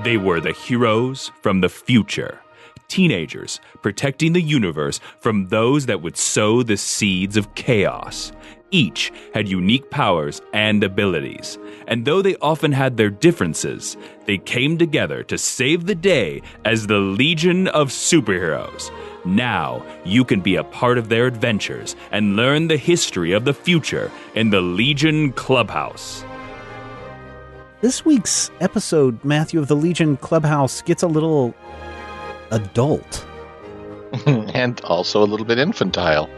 They were the heroes from the future. Teenagers protecting the universe from those that would sow the seeds of chaos. Each had unique powers and abilities, and though they often had their differences, they came together to save the day as the Legion of Superheroes. Now, you can be a part of their adventures and learn the history of the future in the Legion Clubhouse. This week's episode, Matthew, of the Legion Clubhouse gets a little adult. And also a little bit infantile.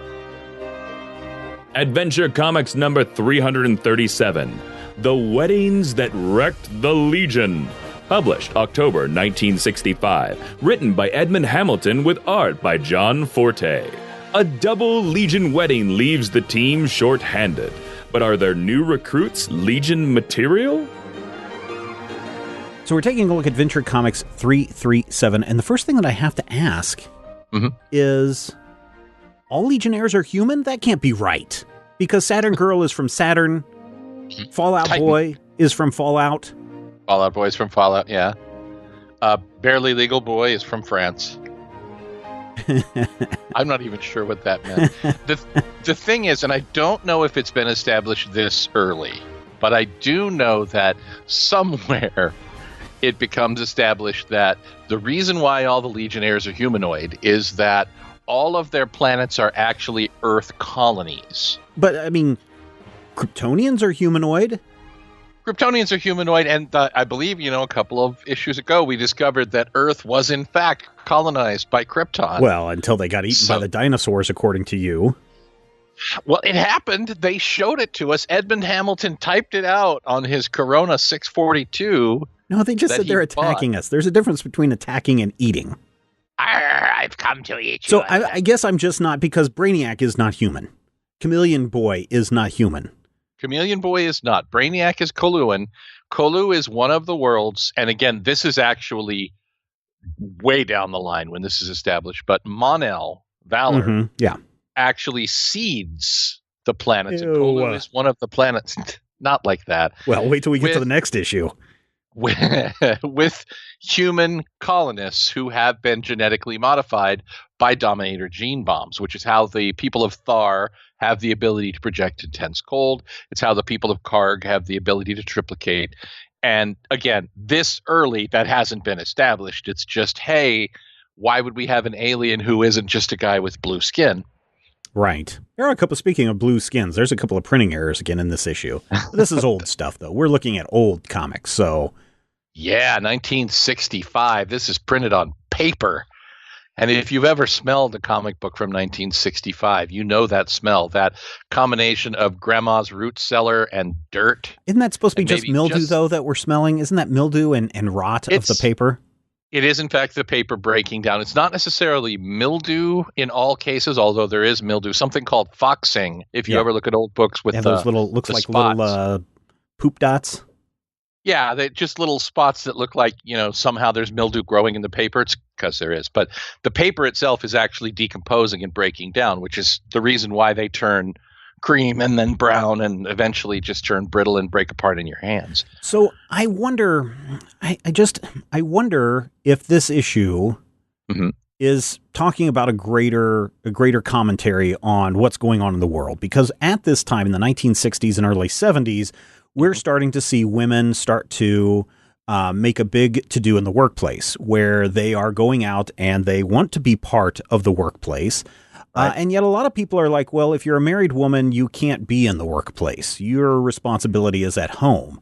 Adventure Comics number 337, The Weddings That Wrecked the Legion. Published October 1965. Written by Edmund Hamilton with art by John Forte. A double Legion wedding leaves the team short-handed. But are their new recruits Legion material? So we're taking a look at Adventure Comics 337, and the first thing that I have to ask is, all Legionnaires are human? That can't be right. Because Saturn Girl is from Saturn, Fallout Titan. Boy is from Fallout. Fallout Boy is from Fallout, yeah. Barely Legal Boy is from France. I'm not even sure what that meant. The thing is, and I don't know if it's been established this early, but I do know that somewhere it becomes established that the reason why all the Legionnaires are humanoid is that all of their planets are actually Earth colonies. But, I mean, Kryptonians are humanoid. Kryptonians are humanoid, and I believe, a couple of issues ago, we discovered that Earth was, in fact, colonized by Krypton. Well, until they got eaten by the dinosaurs, according to you. Well, it happened. They showed it to us. Edmund Hamilton typed it out on his Corona 642. No, they just said they're attacking us. There's a difference between attacking and eating. I've come to eat you. So I guess I'm just not, because Brainiac is not human. Chameleon Boy is not human. Chameleon Boy is not. Brainiac is Coluan. Colu is one of the worlds, and again, this is actually way down the line when this is established, but Mon-El, Valor, actually seeds the planets, and Colu is one of the planets. Not like that. Well, wait till we get to the next issue. With human colonists who have been genetically modified by Dominator gene bombs, which is how the people of Thar have the ability to project intense cold. It's how the people of Karg have the ability to triplicate. And again, this early, that hasn't been established. It's just, hey, why would we have an alien who isn't just a guy with blue skin? Right. There are a couple, speaking of blue skins, there's a couple of printing errors again in this issue. This is old stuff, though. We're looking at old comics, so... Yeah, 1965. This is printed on paper. And if you've ever smelled a comic book from 1965, you know that smell, that combination of grandma's root cellar and dirt. Isn't that supposed to be just mildew, though, that we're smelling? Isn't that mildew and rot of the paper? It is, in fact, the paper breaking down. It's not necessarily mildew in all cases, although there is mildew. Something called foxing, if you ever look at old books with those little, looks like spots. Little poop dots. Yeah, they're just little spots that look like, somehow there's mildew growing in the paper. It's because there is. But the paper itself is actually decomposing and breaking down, which is the reason why they turn cream and then brown and eventually just turn brittle and break apart in your hands. So I wonder, I wonder if this issue is talking about a greater commentary on what's going on in the world. Because at this time in the 1960s and early 70s, we're starting to see women start to make a big to-do in the workplace, where they are going out and they want to be part of the workplace. Right. And yet a lot of people are like, well, if you're a married woman, you can't be in the workplace. Your responsibility is at home.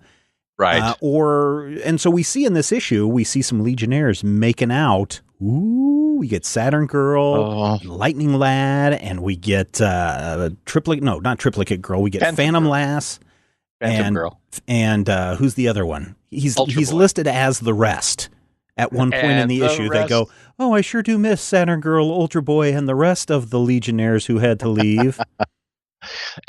Right. And so we see in this issue, we see some Legionnaires making out. Ooh, we get Saturn Girl, Lightning Lad, and we get not Triplicate Girl. We get Phantom Lass. Phantom Girl. And who's the other one? He's listed as the rest. At one point in the issue, they go, "Oh, I sure do miss Saturn Girl, Ultra Boy, and the rest of the Legionnaires who had to leave."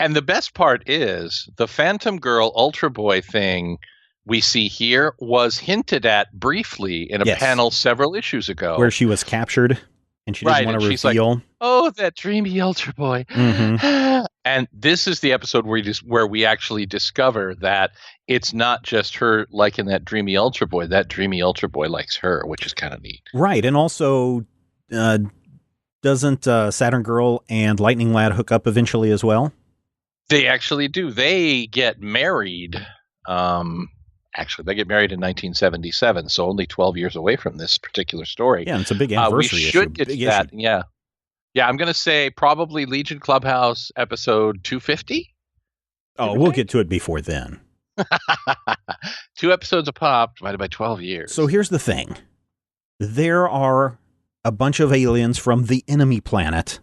And the best part is the Phantom Girl, Ultra Boy thing we see here was hinted at briefly in a panel several issues ago, where she was captured and she didn't want to reveal. Like, oh, that dreamy Ultra Boy. And this is the episode where we actually discover that it's not just her liking that dreamy Ultra Boy. That dreamy Ultra Boy likes her, which is kind of neat. Right. And also, doesn't Saturn Girl and Lightning Lad hook up eventually as well? They actually do. They get married. Actually, they get married in 1977, so only 12 years away from this particular story. Yeah, and it's a big anniversary we issue. should get to that. Issue. Yeah. Yeah, I'm going to say probably Legion Clubhouse episode 250. Oh, we'll get to it before then. 2 episodes a pop divided by 12 years. So here's the thing. There are a bunch of aliens from the enemy planet.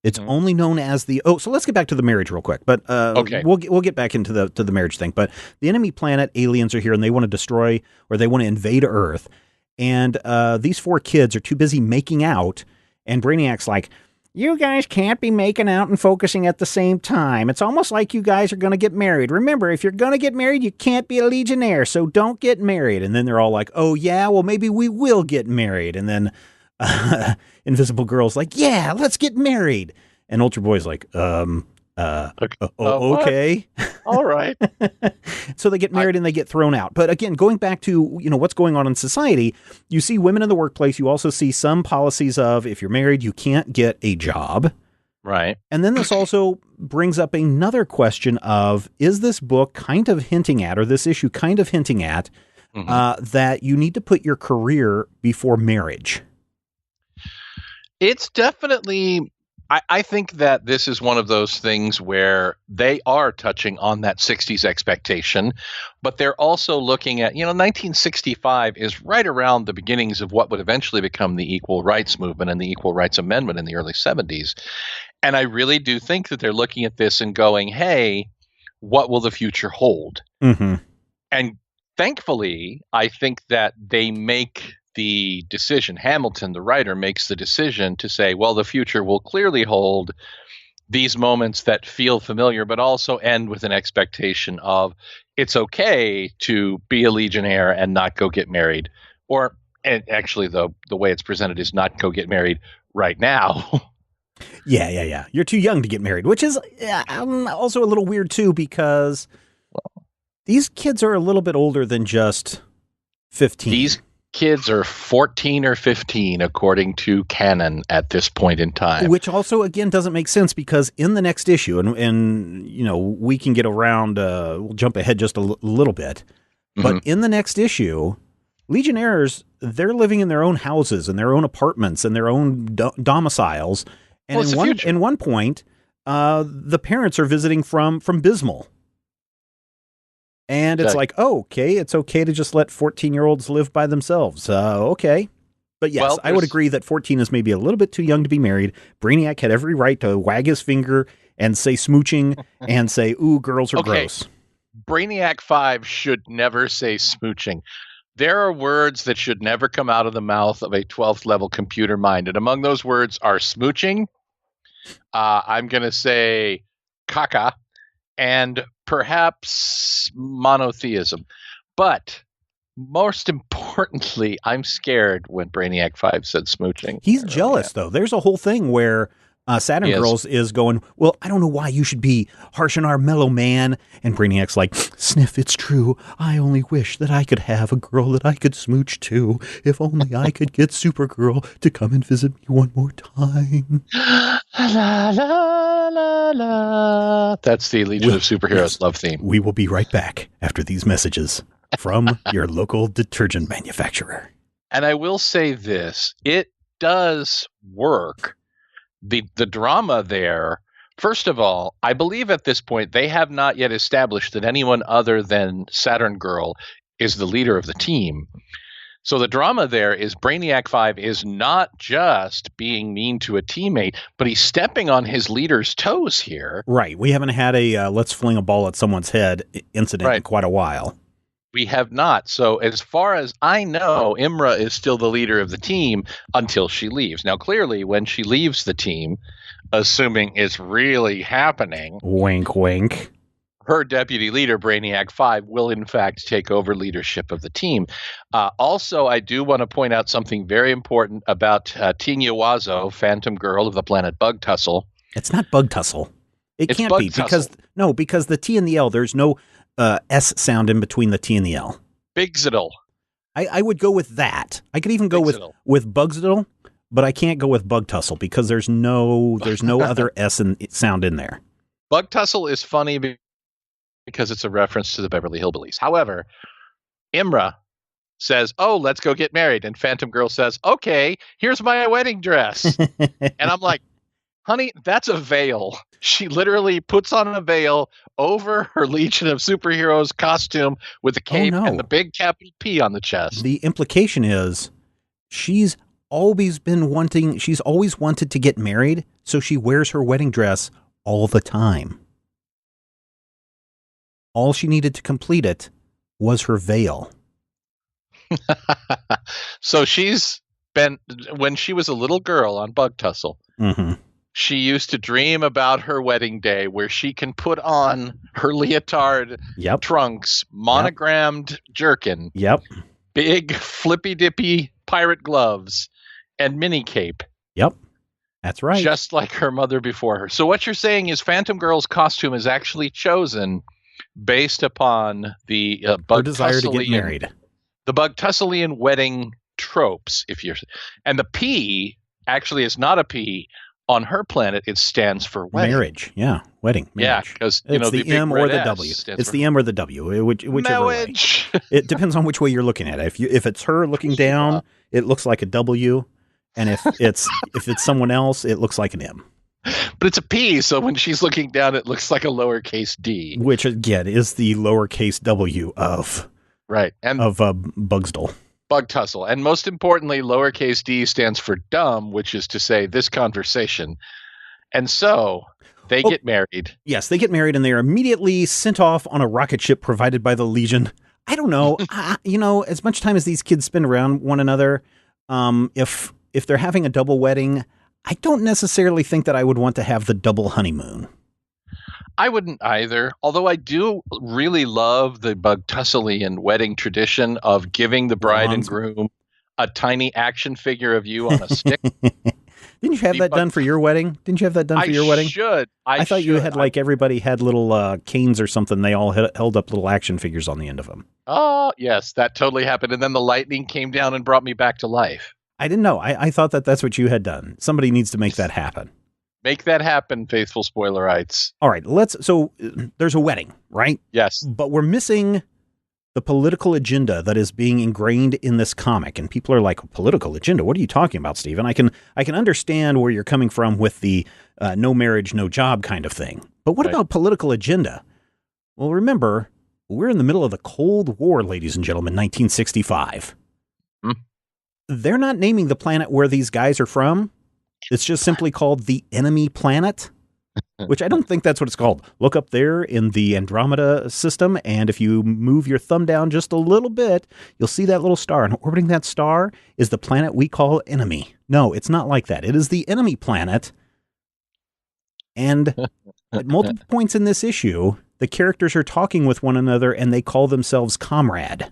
It's only known as the... Oh, so let's get back to the marriage real quick. But okay. We'll get back into the marriage thing. But the enemy planet aliens are here, and they want to destroy, or they want to invade Earth. And these 4 kids are too busy making out, and Brainiac's like... You guys can't be making out and focusing at the same time. It's almost like you guys are going to get married. Remember, if you're going to get married, you can't be a Legionnaire, so don't get married. And then they're all like, oh, yeah, well, maybe we will get married. And then Invisible Girl's like, yeah, let's get married. And Ultra Boy's like, okay. All right. So they get married and they get thrown out. But again, going back to, what's going on in society, you see women in the workplace. You also see some policies of if you're married, you can't get a job. Right. And then this also brings up another question of, is this book kind of hinting at, or this issue kind of hinting at, that you need to put your career before marriage? It's definitely... I think that this is one of those things where they are touching on that 60s expectation, but they're also looking at, 1965 is right around the beginnings of what would eventually become the Equal Rights Movement and the Equal Rights Amendment in the early 70s. And I really do think that they're looking at this and going, hey, what will the future hold? Mm-hmm. And thankfully, I think that they make the decision. Hamilton, the writer, makes the decision to say, well, the future will clearly hold these moments that feel familiar, but also end with an expectation of it's okay to be a Legionnaire and not go get married. Or, and actually, the way it's presented is not go get married right now. Yeah. You're too young to get married, which is also a little weird, too, because these kids are a little bit older than just 15. These kids are 14 or 15, according to canon at this point in time. Which also, again, doesn't make sense because in the next issue, and we can get around, we'll jump ahead just a little bit, but in the next issue, Legionnaires, they're living in their own houses and their own apartments and their own domiciles. And in one point, the parents are visiting from Bismol. And it's like, oh, okay, it's okay to just let 14-year-olds live by themselves. Okay. But yes, I would agree that 14 is maybe a little bit too young to be married. Brainiac had every right to wag his finger and say smooching and say, ooh, girls are gross. Brainiac 5 should never say smooching. There are words that should never come out of the mouth of a 12th level computer mind. And among those words are smooching. I'm going to say caca. And perhaps monotheism. But most importantly, I'm scared when Brainiac 5 said smooching. He's jealous, though. There's a whole thing where Saturn Girls is going, well, I don't know why you should be harsh on our mellow man. And Brainiac's like, sniff, it's true. I only wish that I could have a girl that I could smooch to. If only I could get Supergirl to come and visit me one more time. La, la, la, la. That's the Legion of Superheroes love theme. We will be right back after these messages from your local detergent manufacturer. And I will say this, it does work. The drama there, first of all, I believe at this point they have not yet established that anyone other than Saturn Girl is the leader of the team. So the drama there is Brainiac 5 is not just being mean to a teammate, but he's stepping on his leader's toes here. Right. We haven't had a let's fling a ball at someone's head incident in quite a while. We have not. So as far as I know, Imra is still the leader of the team until she leaves. Now, clearly, when she leaves the team, assuming it's really happening, wink, wink, her deputy leader, Brainiac 5, will in fact take over leadership of the team. Also, I do want to point out something very important about Tinya Wazo, Phantom Girl of the planet Bug Tussle. It's not Bug Tussle. It It's can't bug be because the T and the L, there's no S sound in between the T and the L. Bigzidle. I would go with that. I could even go with Bugzdiddle, but I can't go with Bug Tussle because there's no other S sound in there. Bug Tussle is funny because it's a reference to the Beverly Hillbillies. However, Imra says, "Oh, let's go get married," and Phantom Girl says, "Okay, here's my wedding dress." And I'm like, honey, that's a veil. She literally puts on a veil over her Legion of Superheroes costume with the cape and the big capital P on the chest. The implication is she's always wanted to get married, so she wears her wedding dress all the time. All she needed to complete it was her veil. So she's been, when she was a little girl on Bug Tussle, she used to dream about her wedding day where she can put on her leotard trunks, monogrammed jerkin, big flippy dippy pirate gloves, and mini cape. Yep. That's right. Just like her mother before her. So what you're saying is Phantom Girl's costume is actually chosen based upon the her desire to get married. The Bug Tusslean wedding tropes, and the P actually is not a P. On her planet, it stands for wedding. Marriage. Yeah. Wedding. Marriage. Yeah, because it's the M or the W. It's the M or the W, whichever way. It depends on which way you're looking at it. If it's her looking down, it looks like a W, and if it's someone else, it looks like an M. But it's a P, so when she's looking down, it looks like a lowercase d. Which, again, is the lowercase W of Bugsdiddle. Bug Tussle. And most importantly, lowercase d stands for dumb, which is to say this conversation. And so they get married. Yes, they get married and they are immediately sent off on a rocket ship provided by the Legion. I don't know. As much time as these kids spend around one another, if they're having a double wedding, I don't necessarily think that I would want to have the double honeymoon. I wouldn't either, although I do really love the Bug Tusslean wedding tradition of giving the bride and groom a tiny action figure of you on a stick. Didn't you have that done for your wedding? Didn't you have that done for your wedding? I thought you had everybody had little canes or something. They all held up little action figures on the end of them. Oh, yes, that totally happened. And then the lightning came down and brought me back to life. I didn't know. I thought that's what you had done. Somebody needs to make that happen. Make that happen, faithful spoilerites. All right, so there's a wedding, right? Yes. But we're missing the political agenda that is being ingrained in this comic. And people are like, political agenda? What are you talking about, Steve? And I can understand where you're coming from with the no marriage, no job kind of thing. But what about political agenda? Well, remember, we're in the middle of the Cold War, ladies and gentlemen, 1965. They're not naming the planet where these guys are from. It's just simply called the enemy planet, which I don't think that's what it's called. Look up there in the Andromeda system, and if you move your thumb down just a little bit, you'll see that little star. And orbiting that star is the planet we call enemy. No, it's not like that. It is the enemy planet. And at multiple points in this issue, the characters are talking with one another, and they call themselves comrade.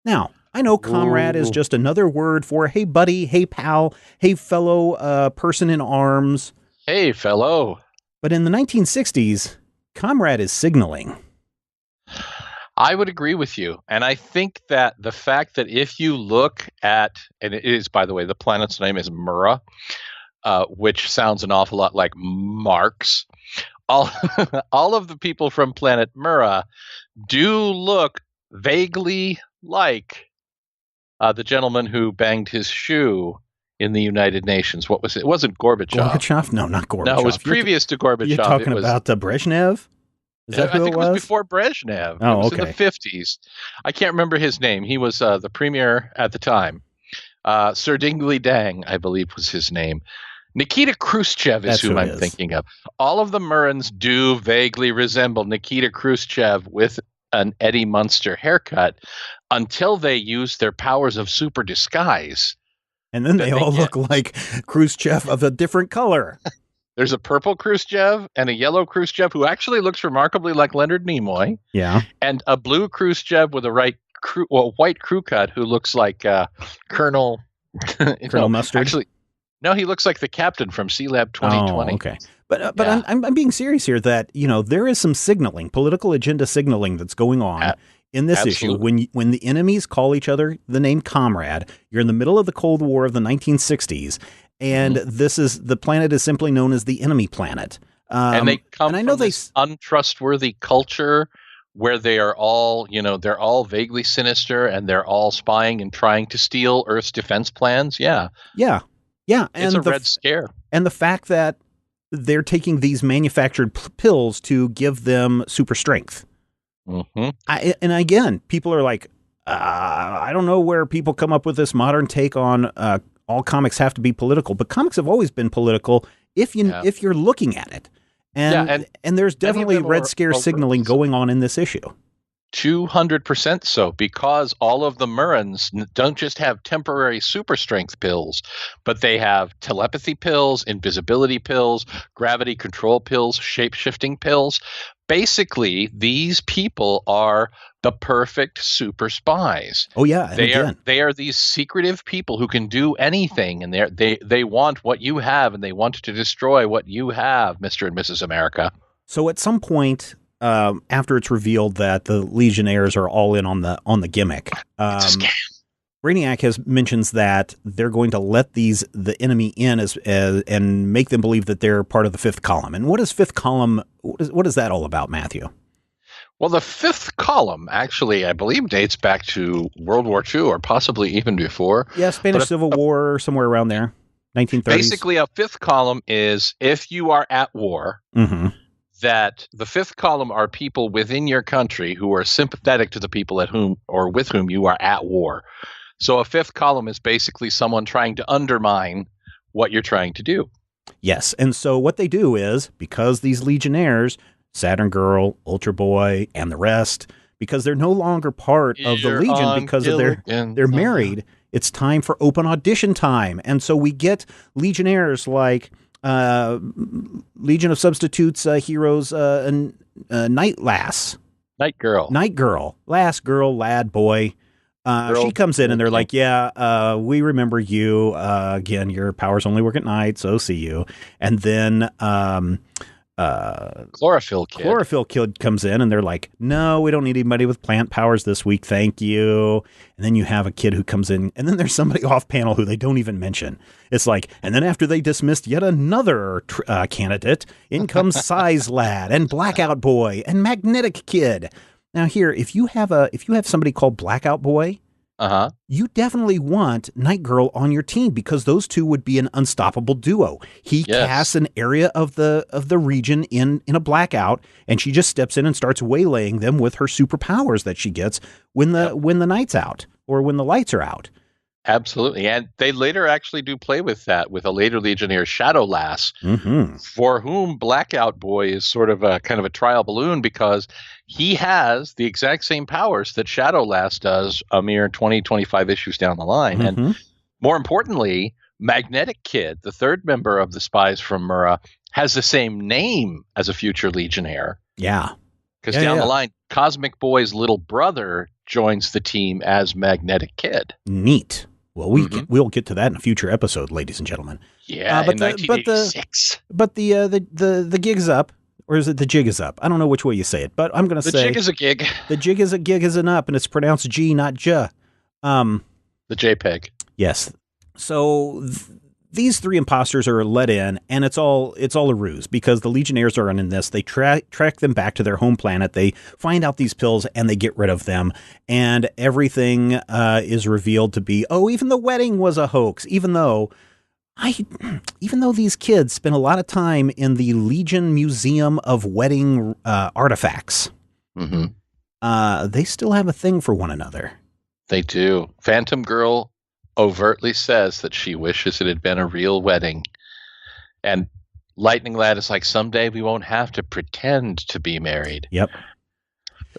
Now, I know comrade is just another word for, hey, buddy, hey, pal, hey, fellow person in arms. Hey, fellow. But in the 1960s, comrade is signaling. I would agree with you. And I think that the fact that if you look at, and it is, by the way, the planet's name is Murrah, which sounds an awful lot like Marx. All of the people from planet Murrah do look vaguely like the gentleman who banged his shoe in the United Nations. What was it? It wasn't Gorbachev. Gorbachev? No, not Gorbachev. No, it was previous to Gorbachev. You're talking about Brezhnev? Is that who I think it was before Brezhnev. Oh, it was in the 50s. I can't remember his name. He was the premier at the time. Sir Dingley Dang, I believe, was his name. Nikita Khrushchev is who I'm thinking of. All of the Murrans do vaguely resemble Nikita Khrushchev with an Eddie Munster haircut until they use their powers of super disguise. And then they all look like Khrushchev of a different color. There's a purple Khrushchev and a yellow Khrushchev who actually looks remarkably like Leonard Nimoy. Yeah. And a blue Khrushchev with a white crew cut who looks like Colonel Mustard. Actually, No, he looks like the captain from C-Lab 2020. Oh, okay. But I'm being serious here that, there is some signaling, political agenda signaling that's going on in this issue. When the enemies call each other the name comrade, you're in the middle of the Cold War of the 1960s, and the planet is simply known as the enemy planet. And they come from this untrustworthy culture where they are all, they're all vaguely sinister and they're all spying and trying to steal Earth's defense plans. Yeah. Yeah. Yeah. It's a red scare. And the fact that they're taking these manufactured pills to give them super strength. And again, people are like, I don't know where people come up with this modern take on all comics have to be political, but comics have always been political if you're looking at it. And there's definitely red scare signaling going on in this issue. 200% so, because all of the Murrans don't just have temporary super strength pills, but they have telepathy pills, invisibility pills, gravity control pills, shape-shifting pills. Basically, these people are the perfect super spies. Oh yeah, they are these secretive people who can do anything, and they want what you have, and they want to destroy what you have, Mr. and Mrs. America. So at some point, after it's revealed that the Legionnaires are all in on the gimmick, Brainiac mentions that they're going to let the enemy in and make them believe that they're part of the Fifth Column. And what is Fifth Column? What is that all about, Matthew? Well, the Fifth Column actually, I believe, dates back to World War II or possibly even before. Yeah, Spanish Civil War, somewhere around there, 1930s. Basically, a Fifth Column is if you are at war. That the Fifth Column are people within your country who are sympathetic to the people with whom you are at war. So a Fifth Column is basically someone trying to undermine what you're trying to do. Yes, and so what they do is, because these Legionnaires, Saturn Girl, Ultra Boy, and the rest, because they're no longer part of the Legion because of they're married, it's time for open audition time. And so we get Legionnaires like Legion of Substitutes heroes, Night Girl, Last Girl, Lad Boy. She comes in and they're like, we remember you. Again, your powers only work at night, so see you. And then Chlorophyll Kid comes in and they're like, no, we don't need anybody with plant powers this week, thank you. And then you have a kid who comes in, and then there's somebody off panel who they don't even mention. It's like, and then after they dismissed yet another candidate, in comes Size Lad and Blackout Boy and Magnetic Kid. Now here, if you have somebody called Blackout Boy, you definitely want Night Girl on your team because those two would be an unstoppable duo. He casts an area of the region in a blackout, and she just steps in and starts waylaying them with her superpowers that she gets when the night's out or when the lights are out. Absolutely. And they later actually do play with that with a later Legionnaire, Shadow Lass, for whom Blackout Boy is sort of a kind of a trial balloon because he has the exact same powers that Shadow Lass does a mere 20, 25 issues down the line. And more importantly, Magnetic Kid, the third member of the Spies from Murrah, has the same name as a future Legionnaire. Yeah. Because down the line, Cosmic Boy's little brother joins the team as Magnetic Kid. Neat. Well, we'll get to that in a future episode, ladies and gentlemen. Yeah, but in 1986. But the gig's up, or is it the jig is up? I don't know which way you say it, but I'm going to say the jig is a gig. The jig is a gig isn't up, and it's pronounced G, not J. The JPEG. Yes. So these three imposters are let in, and it's all a ruse because the Legionnaires are in this. They track them back to their home planet. They find out these pills and they get rid of them. And everything is revealed to be, even the wedding was a hoax. Even though these kids spend a lot of time in the Legion Museum of Wedding Artifacts, they still have a thing for one another. They do. Phantom Girl overtly says that she wishes it had been a real wedding. And Lightning Lad is like, someday we won't have to pretend to be married. Yep.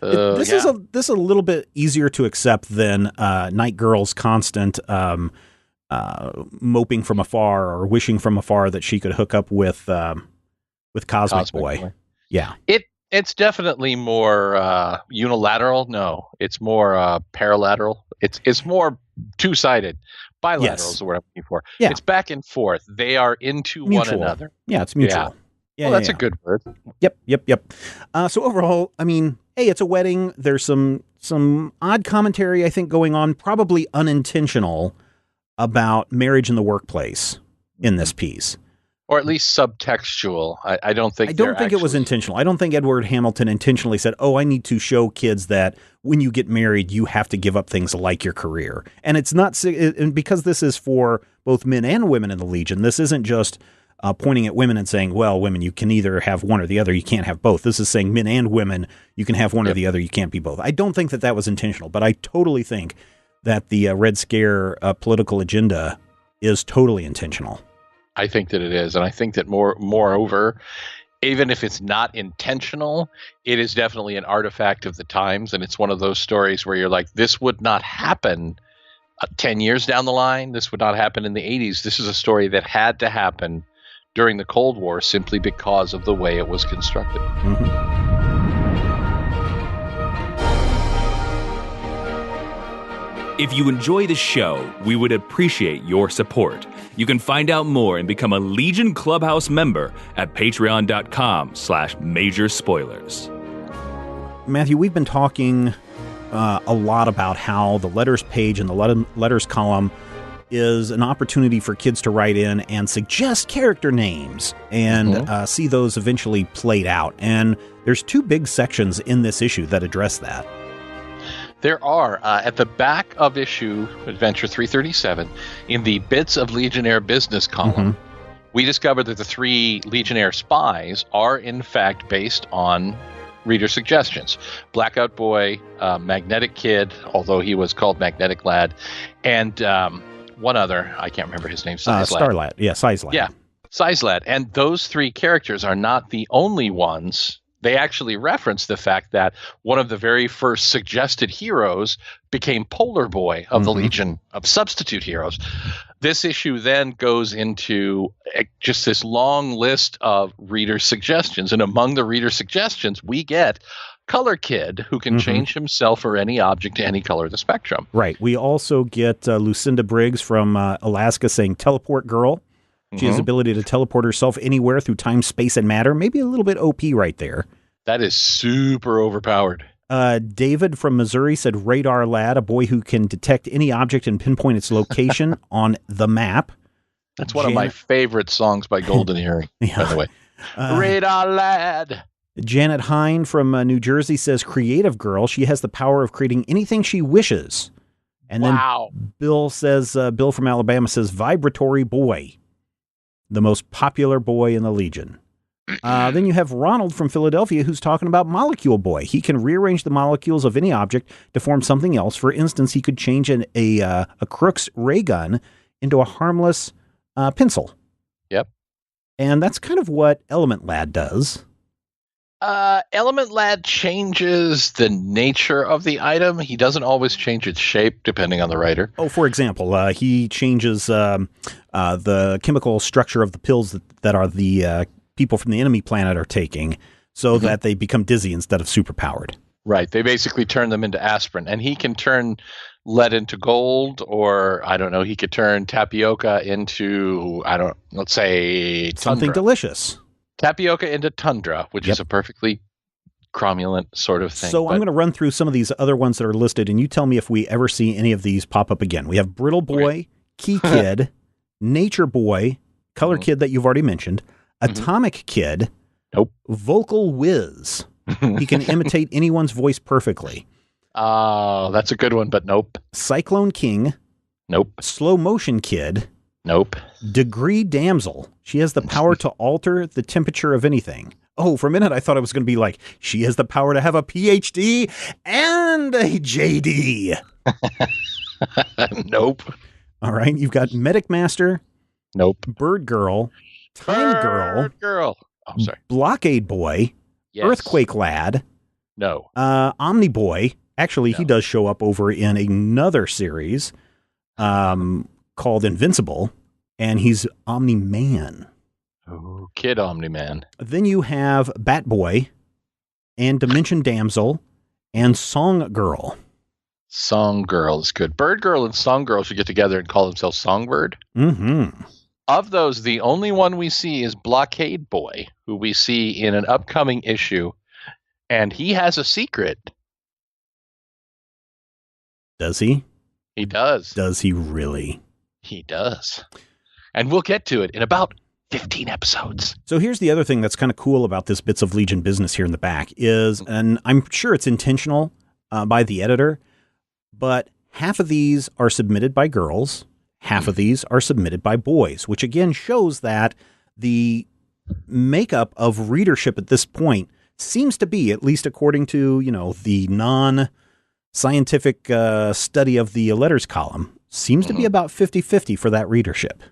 This is a little bit easier to accept than Night Girl's constant moping from afar or wishing from afar that she could hook up with Cosmic Boy. Yeah. It's definitely more unilateral. No, it's more paralateral. It's more two-sided. Bilateral Yes. is the word I'm looking for. Yeah. It's back and forth. They are into Mutual. one another. Yeah, it's mutual. Yeah, Well, that's a good word. Yep. So overall, I mean, hey, it's a wedding. There's some odd commentary, I think, going on, probably unintentional, about marriage in the workplace in this piece. Or at least subtextual. I don't think it was intentional. I don't think Edward Hamilton intentionally said, "Oh, I need to show kids that when you get married, you have to give up things like your career." And it's not, and because this is for both men and women in the Legion, this isn't just pointing at women and saying, "Well, women, you can either have one or the other. You can't have both." This is saying men and women, you can have one or the other. You can't be both. I don't think that was intentional, but I totally think that the Red Scare political agenda is totally intentional. I think that it is. And I think that moreover, even if it's not intentional, it is definitely an artifact of the times. And it's one of those stories where you're like, this would not happen 10 years down the line. This would not happen in the 80s. This is a story that had to happen during the Cold War simply because of the way it was constructed. Mm-hmm. If you enjoy the show, we would appreciate your support. You can find out more and become a Legion Clubhouse member at patreon.com/major spoilers. Matthew, we've been talking a lot about how the letters page and the letters column is an opportunity for kids to write in and suggest character names and see those eventually played out. And there's 2 big sections in this issue that address that. There are, at the back of issue Adventure 337, in the Bits of Legionnaire Business column, we discovered that the 3 Legionnaire spies are, in fact, based on reader suggestions. Blackout Boy, Magnetic Kid, although he was called Magnetic Lad, and one other, I can't remember his name, Starlad. Yeah, Size Lad. Yeah, Size Lad. And those 3 characters are not the only ones. They actually reference the fact that one of the very first suggested heroes became Polar Boy of the Legion of Substitute Heroes. This issue then goes into just this long list of reader suggestions. And among the reader suggestions, we get Color Kid, who can change himself or any object to any color of the spectrum. Right. We also get Lucinda Briggs from Alaska saying Teleport Girl. She has the ability to teleport herself anywhere through time, space, and matter. Maybe a little bit OP right there. That is super overpowered. David from Missouri said Radar Lad, a boy who can detect any object and pinpoint its location on the map. That's one of my favorite songs by Golden Earring, by the way. Radar Lad. Janet Hine from New Jersey says Creative Girl. She has the power of creating anything she wishes. And then Bill from Alabama says Vibratory Boy. The most popular boy in the Legion. Then you have Ronald from Philadelphia who's talking about Molecule Boy. He can rearrange the molecules of any object to form something else. For instance, he could change a Crook's ray gun into a harmless pencil. Yep. And that's kind of what Element Lad does. Element Lad changes the nature of the item. He doesn't always change its shape, depending on the writer. Oh, for example, he changes the chemical structure of the pills that are the people from the enemy planet are taking so that they become dizzy instead of superpowered. Right. They basically turn them into aspirin. And he can turn lead into gold, or, I don't know, he could turn tapioca into, let's say, tundra. Something delicious. Tapioca into tundra, which is a perfectly cromulent sort of thing. So I'm going to run through some of these other ones that are listed, and you tell me if we ever see any of these pop up again. We have Brittle Boy, Key Kid, Nature Boy, Color Kid that you've already mentioned, Atomic Kid, Vocal Whiz. He can imitate anyone's voice perfectly. That's a good one, but nope. Cyclone King. Nope. Slow Motion Kid. Nope. Degree Damsel. She has the power to alter the temperature of anything. Oh, for a minute I thought it was going to be like, she has the power to have a PhD and a JD. Nope. All right, you've got Medic Master. Nope. Bird Girl. Time Bird Girl. Oh, sorry. Blockade Boy. Yes. Earthquake Lad. No. Omni Boy. Actually, he does show up over in another series called Invincible, and he's Omni Man. Oh, Kid Omni Man. Then you have Bat Boy and Dimension Damsel and Song Girl. Song Girl is good. Bird Girl and Song Girl should get together and call themselves Songbird. Mm-hmm. Of those, the only one we see is Blockade Boy, who we see in an upcoming issue, and he has a secret. Does he? He does. Does he really? He does. And we'll get to it in about 15 episodes. So here's the other thing that's kind of cool about this Bits of Legion business here in the back is, and I'm sure it's intentional by the editor, but half of these are submitted by girls, half of these are submitted by boys, which again shows that the makeup of readership at this point seems to be, at least according to, the non-scientific study of the letters column, seems to be about 50-50 for that readership.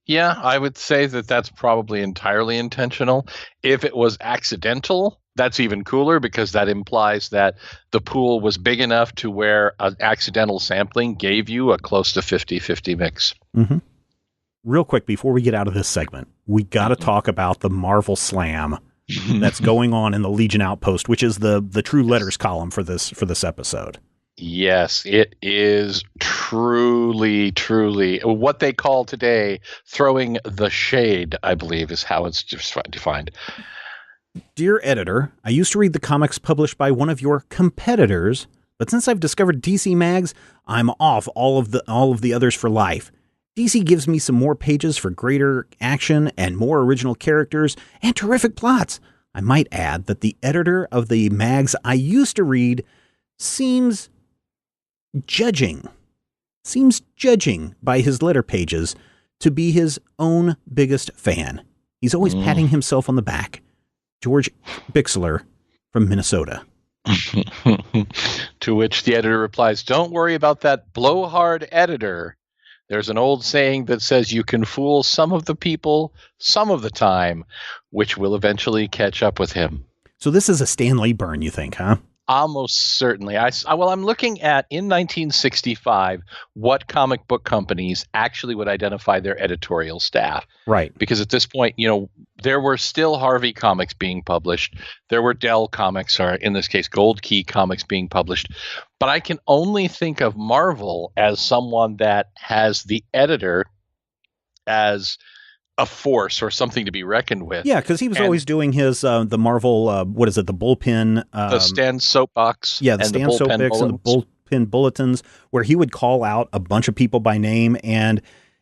Yeah, I would say that that's probably entirely intentional. If it was accidental, that's even cooler because that implies that the pool was big enough to where an accidental sampling gave you a close to 50-50 mix. Mm-hmm. Real quick, before we get out of this segment, we got to talk about the Marvel Slam that's going on in the Legion Outpost, which is the true letters column for this episode. Yes, it is truly what they call today throwing the shade, I believe, is how it's defined. Dear editor, I used to read the comics published by one of your competitors, but since I've discovered DC Mags, I'm off all of the others for life. DC gives me some more pages for greater action and more original characters and terrific plots. I might add that the editor of the mags I used to read seems judging by his letter pages to be his own biggest fan. He's always patting himself on the back. George Bixler from Minnesota. To which the editor replies, "Don't worry about that blowhard editor. There's an old saying that says you can fool some of the people some of the time, which will eventually catch up with him." So this is a Stan Lee burn, you think, huh? Almost certainly. I'm looking at, in 1965, what comic book companies actually would identify their editorial staff. Right. Because at this point, there were still Harvey comics being published. There were Dell comics, or in this case, Gold Key comics being published. But I can only think of Marvel as someone that has the editor as a force or something to be reckoned with. Yeah, because he was always doing his the Marvel what is it, the bullpen, the Stan Soapbox, the Stan Soapbox and the bullpen bulletins, where he would call out a bunch of people by name, and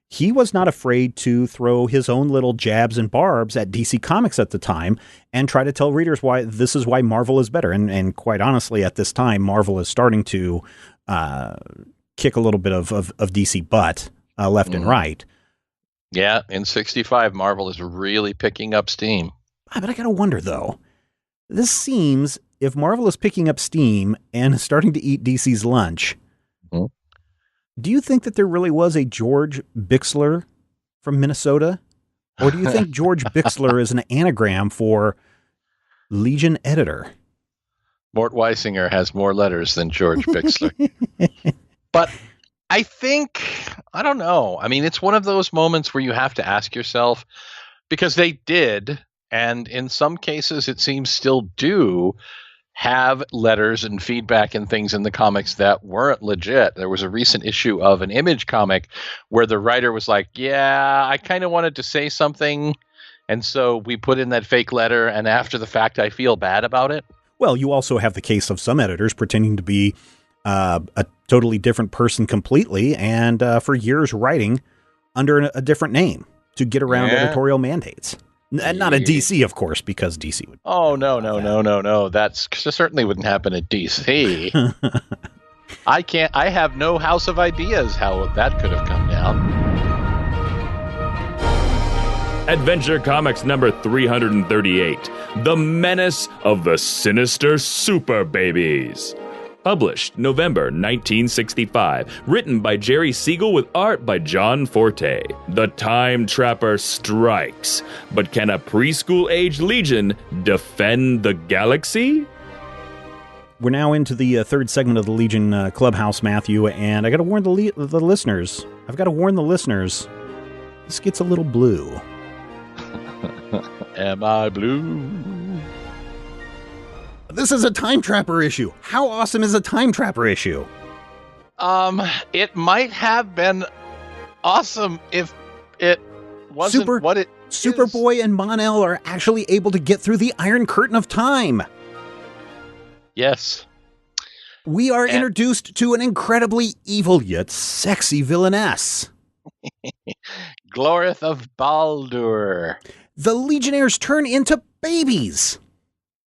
he was not afraid to throw his own little jabs and barbs at DC Comics at the time and try to tell readers why Marvel is better. And quite honestly, at this time, Marvel is starting to kick a little bit of DC butt left and right. Yeah, in 65, Marvel is really picking up steam. But I gotta wonder, though. This seems, if Marvel is picking up steam and starting to eat DC's lunch, do you think that there really was a George Bixler from Minnesota? Or do you think George Bixler is an anagram for Legion editor? Mort Weisinger has more letters than George Bixler. But I don't know. I mean, it's one of those moments where you have to ask yourself, because they did, and in some cases it seems still do, have letters and feedback and things in the comics that weren't legit. There was a recent issue of an Image comic where the writer was like, yeah, I kind of wanted to say something, and so we put in that fake letter, and after the fact I feel bad about it. Well, you also have the case of some editors pretending to be a totally different person completely, and for years writing under a different name to get around editorial mandates. And not at DC, of course, because DC would. Oh, no. That certainly wouldn't happen at DC. I have no house of ideas how that could have come down. Adventure Comics number 338, The Menace of the Sinister Super Babies. Published November 1965. Written by Jerry Siegel with art by John Forte. The Time Trapper strikes. But can a preschool-age Legion defend the galaxy? We're now into the third segment of the Legion Clubhouse, Matthew, and I got to warn the listeners. I've got to warn the listeners. This gets a little blue. Am I blue? This is a Time Trapper issue. How awesome is a Time Trapper issue? It might have been awesome if it wasn't what it Superboy is. and Mon-El are actually able to get through the Iron Curtain of Time. Yes. We are introduced to an incredibly evil yet sexy villainess. Glorith of Baldur. The Legionnaires turn into babies.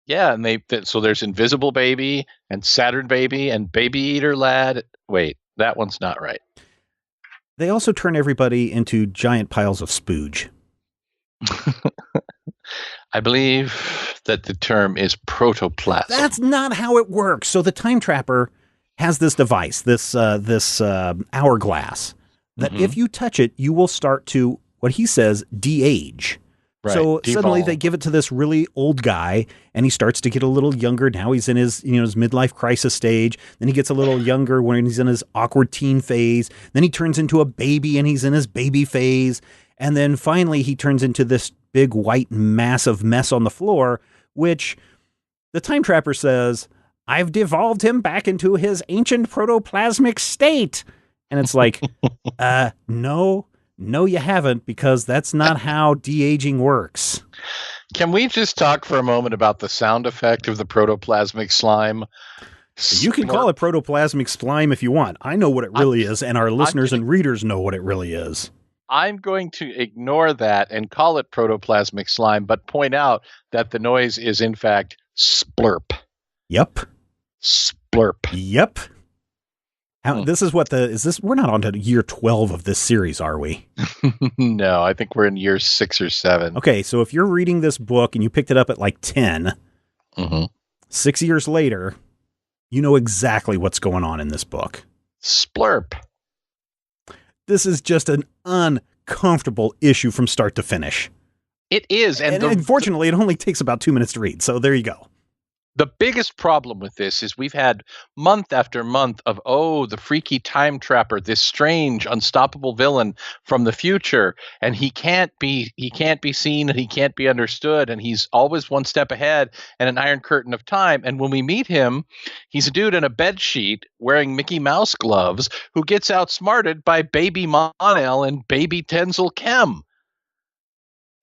Yeah, and so there's Invisible Baby and Saturn Baby and Baby Eater Lad. Wait, that one's not right. They also turn everybody into giant piles of spooge. I believe that the term is protoplasm. That's not how it works. So the Time Trapper has this device, this hourglass, that if you touch it, you will start to, what he says, de-age. Right. So Devolve. suddenly they give it to this really old guy, and he starts to get a little younger. Now he's in his, his midlife crisis stage. Then he gets a little younger when he's in his awkward teen phase. Then he turns into a baby, and he's in his baby phase. And then finally he turns into this big white massive mess on the floor, which the Time Trapper says, I've devolved him back into his ancient protoplasmic state. And it's like, no, you haven't, because that's not how de-aging works. Can we just talk for a moment about the sound effect of the protoplasmic slime? You can call it protoplasmic slime if you want. I know what it really is, and our listeners and readers know what it really is. I'm going to ignore that and call it protoplasmic slime, but point out that the noise is, in fact, splurp. Yep. Splurp. Yep. This is we're not on to year 12 of this series, are we? No, I think we're in year 6 or 7. Okay, so if you're reading this book and you picked it up at like 10, 6 years later, you know exactly what's going on in this book. Splurp. This is just an uncomfortable issue from start to finish. It is. And unfortunately, it only takes about 2 minutes to read, so there you go. The biggest problem with this is we've had month after month of, the freaky Time Trapper, this strange, unstoppable villain from the future, and he can't be seen and he can't be understood, and he's always one step ahead and an iron curtain of time. And when we meet him, he's a dude in a bed sheet wearing Mickey Mouse gloves who gets outsmarted by Baby Mon-El and Baby Tenzil Kem.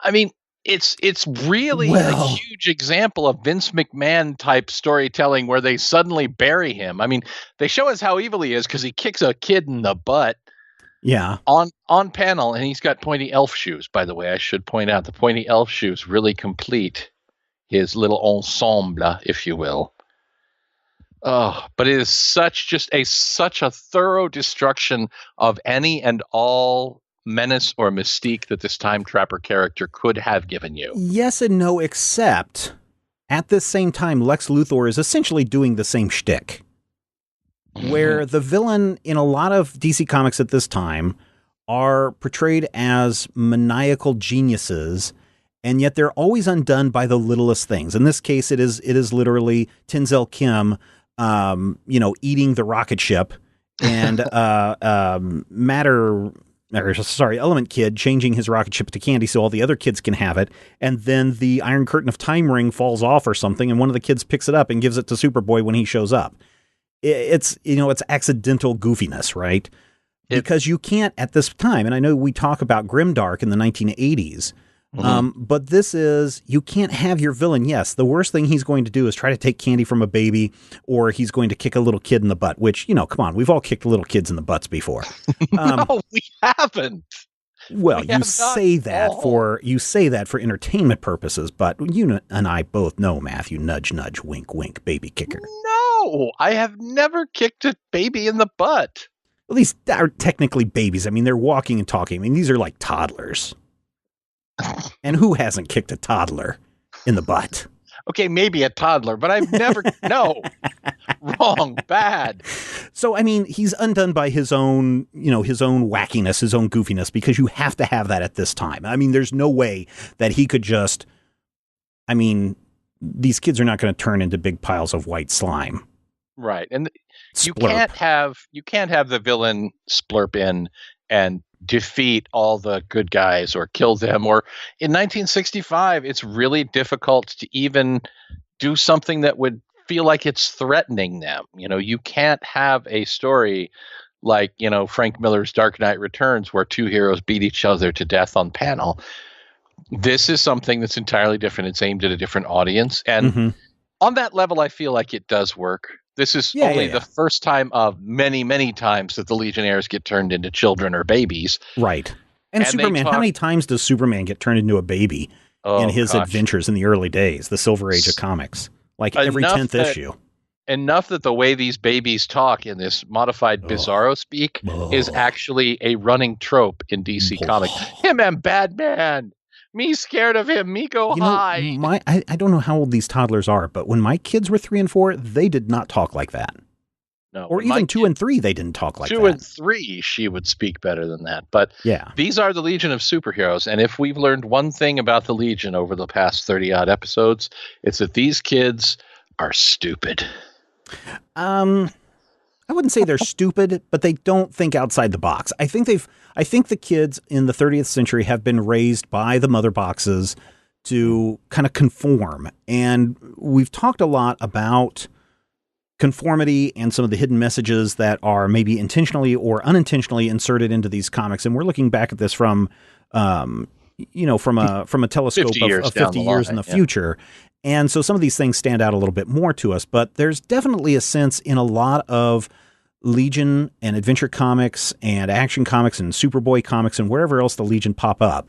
I mean, it's really a huge example of Vince McMahon type storytelling where they suddenly bury him. I mean, they show us how evil he is because he kicks a kid in the butt. Yeah. On panel, and he's got pointy elf shoes, by the way. I should point out the pointy elf shoes really complete his little ensemble, if you will. Oh, but it is such a thorough destruction of any and all menace or mystique that this Time Trapper character could have given you. Yes and no, except at this same time, Lex Luthor is essentially doing the same shtick. Where the villain in a lot of DC comics at this time are portrayed as maniacal geniuses, and yet they're always undone by the littlest things. In this case, it is literally Tenzil Kem, eating the rocket ship, and Element Kid changing his rocket ship to candy so all the other kids can have it, and then the Iron Curtain of Time ring falls off or something, and one of the kids picks it up and gives it to Superboy when he shows up. It's accidental goofiness, right? Because you can't at this time, and I know we talk about Grimdark in the 1980s, but you can't have your villain. Yes, the worst thing he's going to do is try to take candy from a baby, or he's going to kick a little kid in the butt, which, come on, we've all kicked little kids in the butts before. No, we haven't. Well, you say that for entertainment purposes, but you and I both know, Matthew, nudge, nudge, wink, wink, baby kicker. No, I have never kicked a baby in the butt. Well, these are technically babies. I mean, they're walking and talking. I mean, these are like toddlers. And who hasn't kicked a toddler in the butt? Okay, maybe a toddler, but I've never, no, wrong, bad. So, I mean, he's undone by his own wackiness, his own goofiness, because you have to have that at this time. I mean, there's no way that he could these kids are not going to turn into big piles of white slime. Right. And you Splurp. can't have the villain splurp in and defeat all the good guys or kill them. Or in 1965, it's really difficult to even do something that would feel like it's threatening them. You can't have a story like, Frank Miller's Dark Knight Returns, where two heroes beat each other to death on panel. This is something that's entirely different. It's aimed at a different audience. And on that level, I feel like it does work. This is only the first time of many, many times that the Legionnaires get turned into children or babies. Right. And Superman, how many times does Superman get turned into a baby in his adventures in the early days, the Silver Age of comics? Like every 10th issue. Enough that the way these babies talk in this modified Bizarro speak is actually a running trope in DC Comics. Him and Batman. Me scared of him. Me go high. I don't know how old these toddlers are, but when my kids were 3 and 4, they did not talk like that. No, or even 2 and 3, they didn't talk like that. 2 and 3, she would speak better than that. But these are the Legion of Superheroes. And if we've learned one thing about the Legion over the past 30-odd episodes, it's that these kids are stupid. I wouldn't say they're stupid, but they don't think outside the box. I think the kids in the 30th century have been raised by the mother boxes to kind of conform. And we've talked a lot about conformity and some of the hidden messages that are maybe intentionally or unintentionally inserted into these comics. And we're looking back at this from a telescope 50 of 50 years in the future. And so some of these things stand out a little bit more to us, but there's definitely a sense in a lot of Legion and adventure comics and action comics and Superboy comics and wherever else the Legion pop up,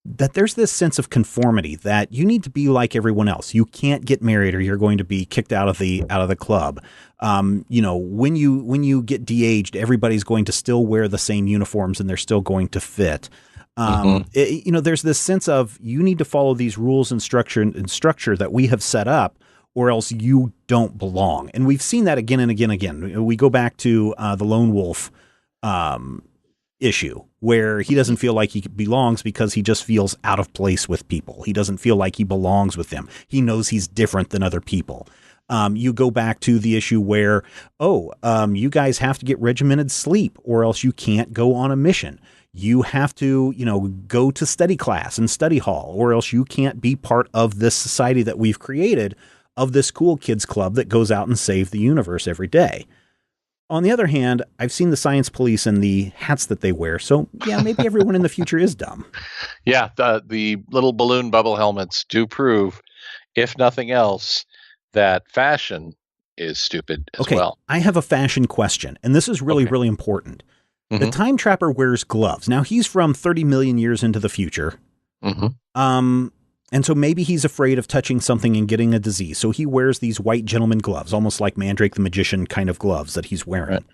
that there's this sense of conformity that you need to be like everyone else. You can't get married or you're going to be kicked out of the club. When you get de-aged, everybody's going to still wear the same uniforms and they're still going to fit. There's this sense of you need to follow these rules and structure that we have set up, or else you don't belong. And we've seen that again and again and again. We go back to the Lone Wolf issue, where he doesn't feel like he belongs because he just feels out of place with people. He doesn't feel like he belongs with them. He knows he's different than other people. You go back to the issue where, you guys have to get regimented sleep or else you can't go on a mission. You have to, go to study class and study hall, or else you can't be part of this society that we've created of this cool kids club that goes out and save the universe every day. On the other hand, I've seen the science police and the hats that they wear. So yeah, maybe everyone in the future is dumb. Yeah. The little balloon bubble helmets do prove, if nothing else, that fashion is stupid as well. I have a fashion question, and this is really, really important. The Time Trapper wears gloves. Now, he's from 30 million years into the future. And so maybe he's afraid of touching something and getting a disease. So he wears these white gentleman gloves, almost like Mandrake the Magician kind of gloves that he's wearing. Right.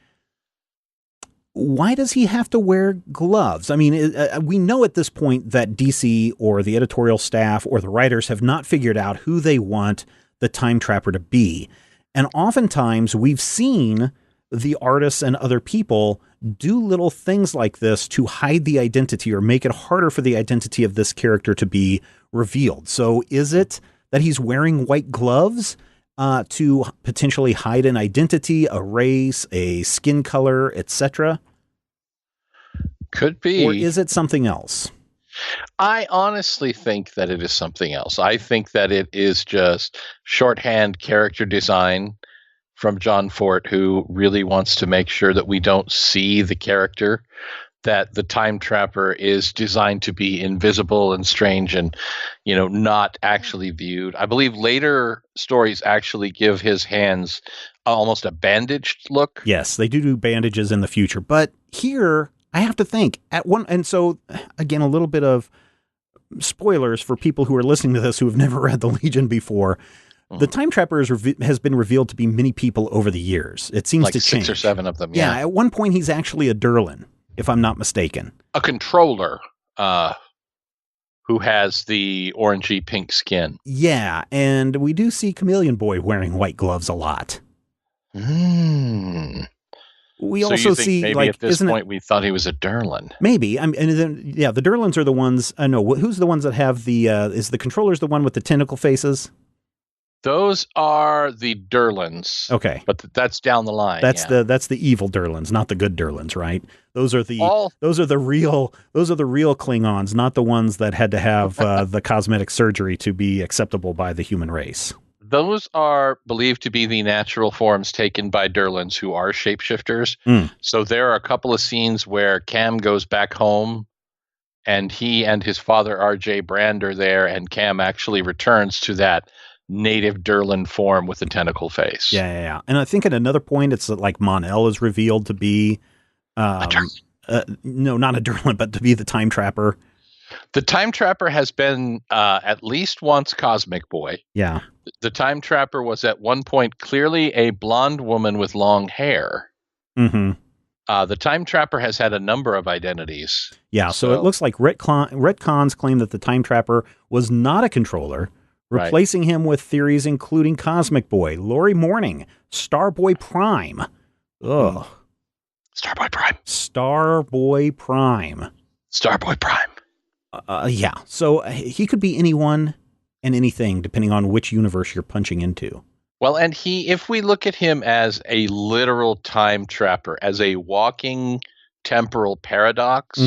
Why does he have to wear gloves? I mean, we know at this point that DC or the editorial staff or the writers have not figured out who they want the Time Trapper to be. And oftentimes we've seen the artists and other people do little things like this to hide the identity or make it harder for the identity of this character to be revealed. So is it that he's wearing white gloves to potentially hide an identity, a race, a skin color, etc.? Could be. Or is it something else? I honestly think that it is something else. I think that it is just shorthand character design from John Fort, who really wants to make sure that we don't see the character, that the Time Trapper is designed to be invisible and strange and, not actually viewed. I believe later stories actually give his hands almost a bandaged look. Yes, they do bandages in the future. But here, I have to think and so again, a little bit of spoilers for people who are listening to this who have never read the Legion before. The Time Trapper has been revealed to be many people over the years. It seems to change. 6 or 7 of them. Yeah. At one point, he's actually a Durlan, if I'm not mistaken. A controller who has the orangey pink skin. Yeah, and we do see Chameleon Boy wearing white gloves a lot. We so also you think see, maybe at this point we thought he was a Durlan. Maybe. And then, the Durlans are the ones. Who's the ones that have the? Is the controller's the one with the tentacle faces? Those are the Durlans. Okay, but that's down the line. That's the evil Durlans, not the good Durlans, right? Those are the real Klingons, not the ones that had to have the cosmetic surgery to be acceptable by the human race. Those are believed to be the natural forms taken by Durlans who are shapeshifters. So there are a couple of scenes where Cam goes back home and he and his father, R.J. Brand, are there, and Cam actually returns to that native Durlan form with the tentacle face. Yeah. And I think at another point, it's like Mon-El is revealed to be, no, not a Durlan, but to be the Time Trapper. The Time Trapper has been at least once Cosmic Boy. Yeah. The Time Trapper was at one point clearly a blonde woman with long hair. Mm-hmm. The Time Trapper has had a number of identities. Yeah, so it looks like retcons claim that the Time Trapper was not a controller, replacing him with theories including Cosmic Boy, Lori Morning, Starboy Prime. Ugh. Starboy Prime. Starboy Prime. Starboy Prime. Yeah, so he could be anyone and anything depending on which universe you're punching into. Well, and if we look at him as a literal time trapper, as a walking temporal paradox,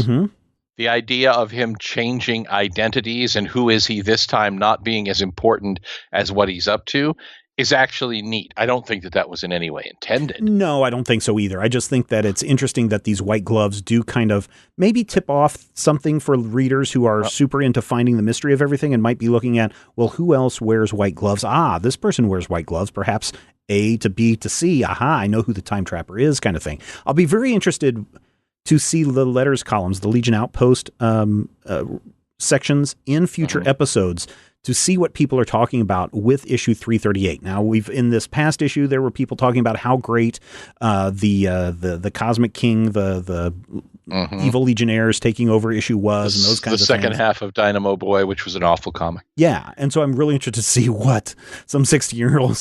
the idea of him changing identities and who is he this time not being as important as what he's up to is actually neat. I don't think that was in any way intended. No, I don't think so either. I just think that it's interesting that these white gloves do kind of maybe tip off something for readers who are super into finding the mystery of everything and might be looking at, well, who else wears white gloves? Ah, this person wears white gloves. Perhaps A to B to C. Aha, I know who the Time Trapper is, kind of thing. I'll be very interested to see the letters columns, the Legion Outpost sections in future episodes, to see what people are talking about with issue 338. Now, in this past issue, there were people talking about how great the Cosmic King, the evil Legionnaires taking over issue was, and those kinds of things. The second half of Dynamo Boy, which was an awful comic. Yeah, and so I'm really interested to see what some 16-year-old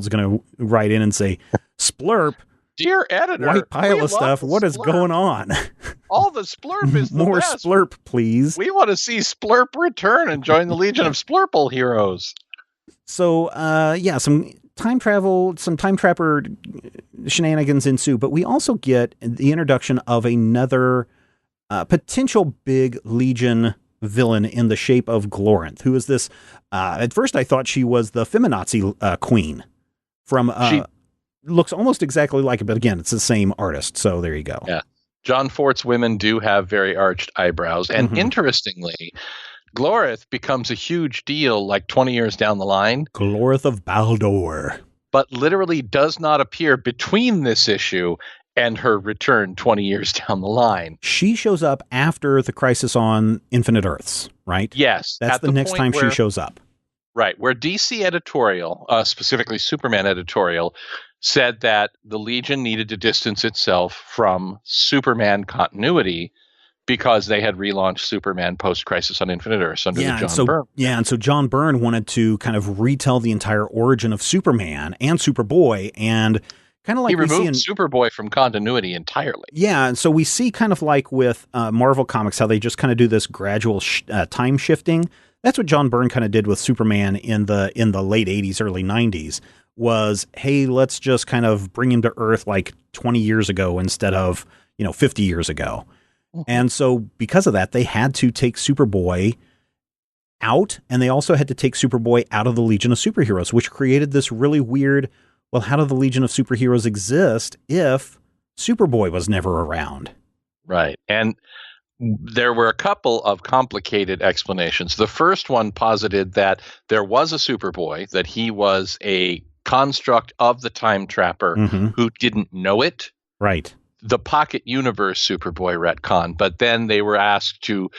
is going to write in and say, Splurp, dear editor, white pile of stuff, what is going on? All the Splurp is the More best. Splurp, please. We want to see Splurp return and join the Legion of Splurple heroes. So, some time trapper shenanigans ensue, but we also get the introduction of another potential big Legion villain in the shape of Glorinth, who is this, at first I thought she was the feminazi queen from... looks almost exactly like it, but again, it's the same artist. So there you go. Yeah. John Fort's women do have very arched eyebrows. And interestingly, Glorith becomes a huge deal like 20 years down the line. Glorith of Baldor. But literally does not appear between this issue and her return 20 years down the line. She shows up after the Crisis on Infinite Earths, right? Yes. That's the next time she shows up. Right. Where DC editorial, specifically Superman editorial, said that the Legion needed to distance itself from Superman continuity because they had relaunched Superman post-Crisis on Infinite Earths under John Byrne. Yeah, and so John Byrne wanted to kind of retell the entire origin of Superman and Superboy, and kind of like he removed Superboy from continuity entirely. Yeah, and so we see kind of like with Marvel Comics how they just kind of do this gradual time shifting. That's what John Byrne kind of did with Superman in the late 80s, early 90s. Was, hey, let's just kind of bring him to Earth like 20 years ago instead of, 50 years ago. And so because of that, they had to take Superboy out, and they also had to take Superboy out of the Legion of Superheroes, which created this really weird, well, how do the Legion of Superheroes exist if Superboy was never around? Right. And there were a couple of complicated explanations. The first one posited that there was a Superboy, that he was a construct of the Time Trapper who didn't know it. Right. The Pocket Universe Superboy retcon, but then they were asked to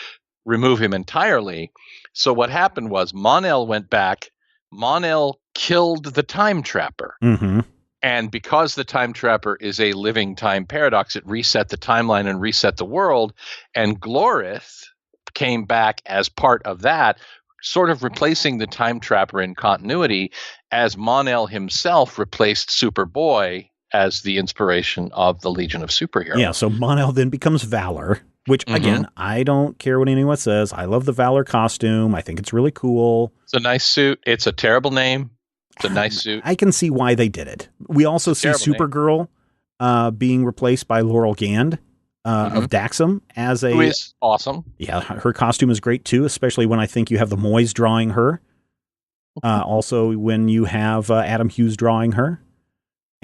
remove him entirely. So what happened was Mon-El went back. Mon-El killed the Time Trapper. And because the Time Trapper is a living time paradox, it reset the timeline and reset the world. And Glorith came back as part of that, sort of replacing the Time Trapper in continuity, as Mon-El himself replaced Superboy as the inspiration of the Legion of Superheroes. Yeah, so Mon-El then becomes Valor, which, again, I don't care what anyone says. I love the Valor costume. I think it's really cool. It's a nice suit. It's a terrible name. It's a nice suit. I can see why they did it. We also see Supergirl being replaced by Laurel Gand of Daxam as a... Who is awesome. Yeah, her costume is great, too, especially when I think you have the Moys drawing her. Also, when you have Adam Hughes drawing her.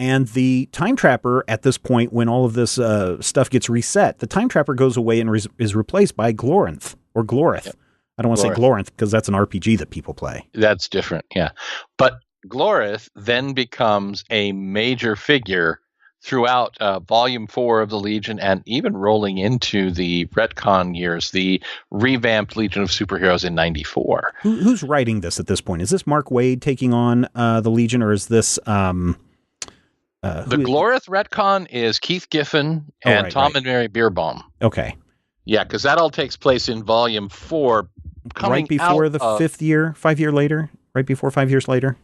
And the Time Trapper, at this point, when all of this stuff gets reset, the Time Trapper goes away and is replaced by Glorith, or Glorith. Yep. I don't want to say Glorith because that's an RPG that people play. That's different, yeah. But Glorith then becomes a major figure throughout Volume 4 of the Legion, and even rolling into the retcon years, the revamped Legion of Superheroes in 94. Who's writing this at this point? Is this Mark Waid taking on the Legion, or is this... the Glorith retcon is Keith Giffen and Tom and Mary Bierbaum. Okay. Yeah, because that all takes place in Volume 4. Right before the 5 year later? Right before 5 years later?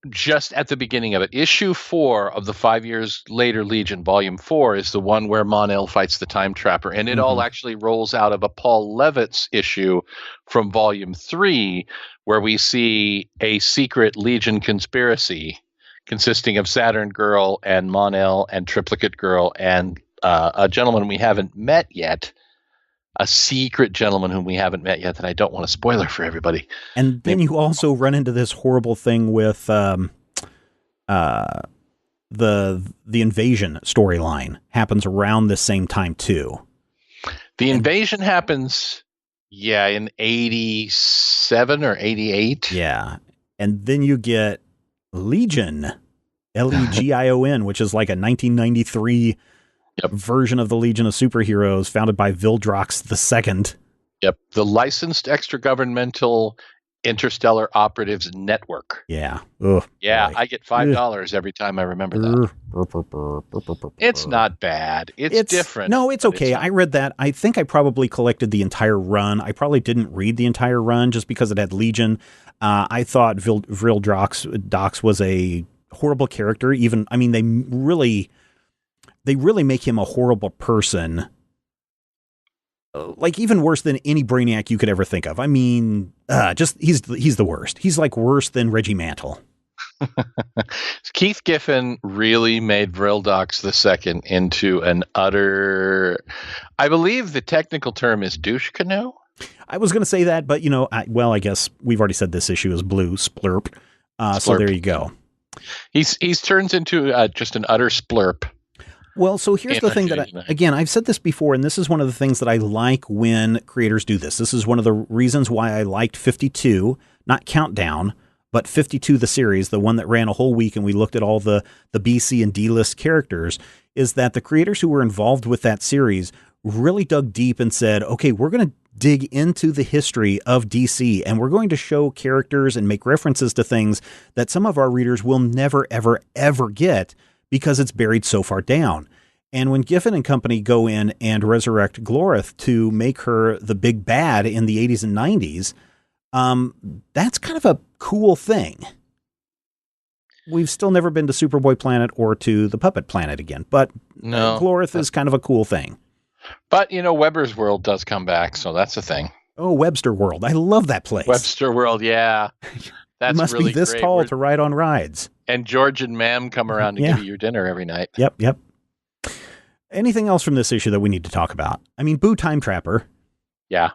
Just at the beginning of it. Issue 4 of the 5 years later Legion, Volume 4, is the one where Mon-El fights the Time Trapper. And it all actually rolls out of a Paul Levitz issue from Volume 3, where we see a secret Legion conspiracy consisting of Saturn Girl and Mon-El and Triplicate Girl and a gentleman we haven't met yet. A secret gentleman whom we haven't met yet that I don't want to spoiler for everybody. And then you also run into this horrible thing with the invasion storyline happens around the same time too. The invasion happens, in 87 or 88. Yeah. And then you get Legion, Legion, which is like a 1993 version of the Legion of Superheroes founded by Vildrox II. Yep. The licensed extra-governmental interstellar operatives network. Yeah. Ugh, yeah, boy. I get $5 every time I remember that. It's not bad. It's different. No, it's okay. I read that. I think I probably collected the entire run. I probably didn't read the entire run just because it had Legion. I thought Vildrox was a horrible character. Even, I mean, they really make him a horrible person. Like even worse than any Brainiac you could ever think of. I mean, he's the worst. He's like worse than Reggie Mantle. Keith Giffen really made Vrildox II into an utter, I believe the technical term is douche canoe. I was going to say that, but I guess we've already said this issue is blue splurp. So there you go. He's turns into just an utter splurp. Well, so here's the thing that, again, I've said this before, and this is one of the things that I like when creators do this. This is one of the reasons why I liked 52, not Countdown, but 52, the series, the one that ran a whole week, and we looked at all the B, C, and D-list characters, is that the creators who were involved with that series really dug deep and said, okay, we're going to dig into the history of DC, and we're going to show characters and make references to things that some of our readers will never, ever, ever get, because it's buried so far down. And when Giffen and company go in and resurrect Glorith to make her the big bad in the 80s and 90s, that's kind of a cool thing. We've still never been to Superboy Planet or to the Puppet Planet again, but no, Glorith is kind of a cool thing. But, Webber's World does come back, so that's a thing. Oh, Webster World. I love that place. Webster World, yeah. That's you must really be this great. tall to ride on rides. And George and Ma'am come around to give you your dinner every night. Yep. Anything else from this issue that we need to talk about? I mean, boo Time Trapper. Yeah.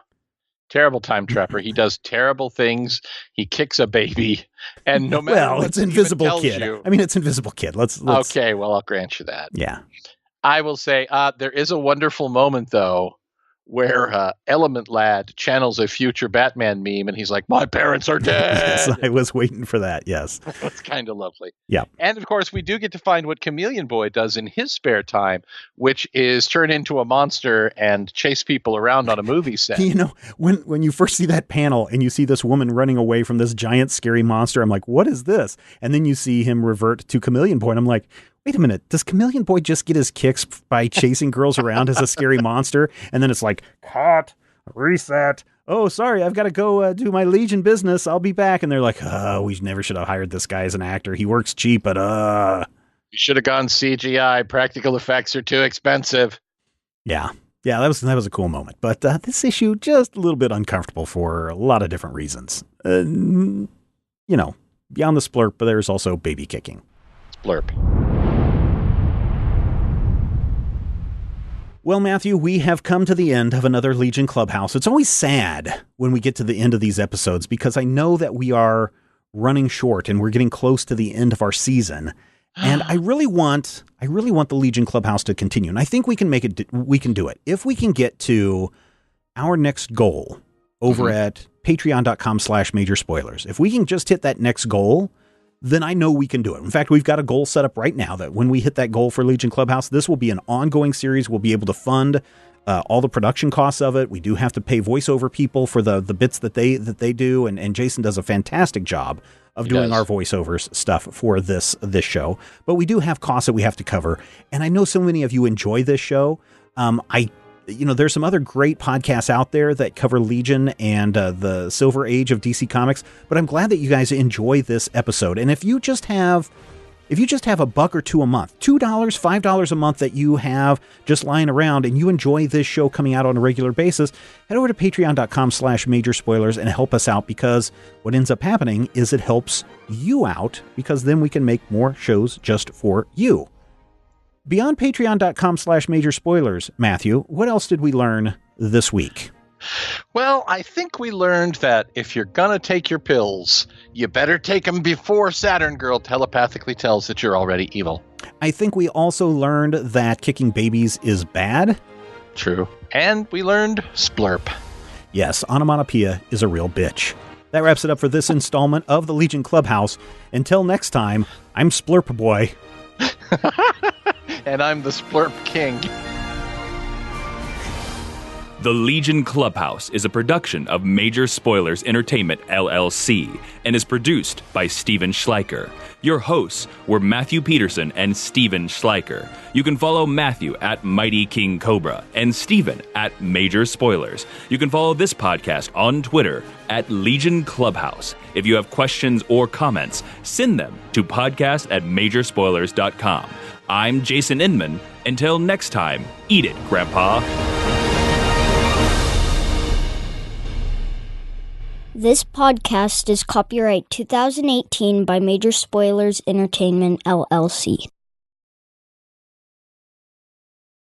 Terrible Time Trapper. He does terrible things. He kicks a baby. And no matter what it's Invisible Kid. I mean, it's Invisible Kid. Let's Okay, well, I'll grant you that. Yeah. I will say there is a wonderful moment, though, where Element Lad channels a future Batman meme, and he's like, my parents are dead. Yes, I was waiting for that, yes. That's kind of lovely. Yeah. And, of course, we do get to find what Chameleon Boy does in his spare time, which is turn into a monster and chase people around on a movie set. When you first see that panel and you see this woman running away from this giant, scary monster, I'm like, what is this? And then you see him revert to Chameleon Boy, and I'm like, wait a minute, does Chameleon Boy just get his kicks by chasing girls around as a scary monster? And then it's like, cut, reset. Oh, sorry, I've got to go do my Legion business. I'll be back. And they're like, we never should have hired this guy as an actor. He works cheap, but You should have gone CGI. Practical effects are too expensive. Yeah, that was a cool moment. But this issue, just a little bit uncomfortable for a lot of different reasons. Beyond the splurp, but there's also baby kicking. Splurp. Well, Matthew, we have come to the end of another Legion Clubhouse. It's always sad when we get to the end of these episodes because I know that we are running short, and we're getting close to the end of our season. And I really want the Legion Clubhouse to continue. And I think we can do it. If we can get to our next goal over at patreon.com/major spoilers. If we can just hit that next goal, then I know we can do it. In fact, we've got a goal set up right now that when we hit that goal for Legion Clubhouse, this will be an ongoing series. We'll be able to fund all the production costs of it. We do have to pay voiceover people for the bits that they do, and Jason does a fantastic job of doing our voiceovers stuff for this show. But we do have costs that we have to cover, and I know so many of you enjoy this show. There's some other great podcasts out there that cover Legion and the Silver Age of DC Comics, but I'm glad that you guys enjoy this episode. And if you just have $1 or $2 a month, $2, $5 a month that you have just lying around and you enjoy this show coming out on a regular basis, head over to patreon.com/major spoilers and help us out, because what ends up happening is it helps you out, because then we can make more shows just for you. Beyond patreon.com/major spoilers, Matthew, what else did we learn this week? Well, I think we learned that if you're going to take your pills, you better take them before Saturn Girl telepathically tells that you're already evil. I think we also learned that kicking babies is bad. True. And we learned splurp. Yes, onomatopoeia is a real bitch. That wraps it up for this installment of the Legion Clubhouse. Until next time, I'm Splurp Boy. And I'm the Splurp King. The Legion Clubhouse is a production of Major Spoilers Entertainment, LLC, and is produced by Steven Schleicher. Your hosts were Matthew Peterson and Steven Schleicher. You can follow Matthew at Mighty King Cobra and Steven at Major Spoilers. You can follow this podcast on Twitter at Legion Clubhouse. If you have questions or comments, send them to podcast@majorspoilers.com. I'm Jason Inman. Until next time, eat it, Grandpa. This podcast is copyright 2018 by Major Spoilers Entertainment, LLC.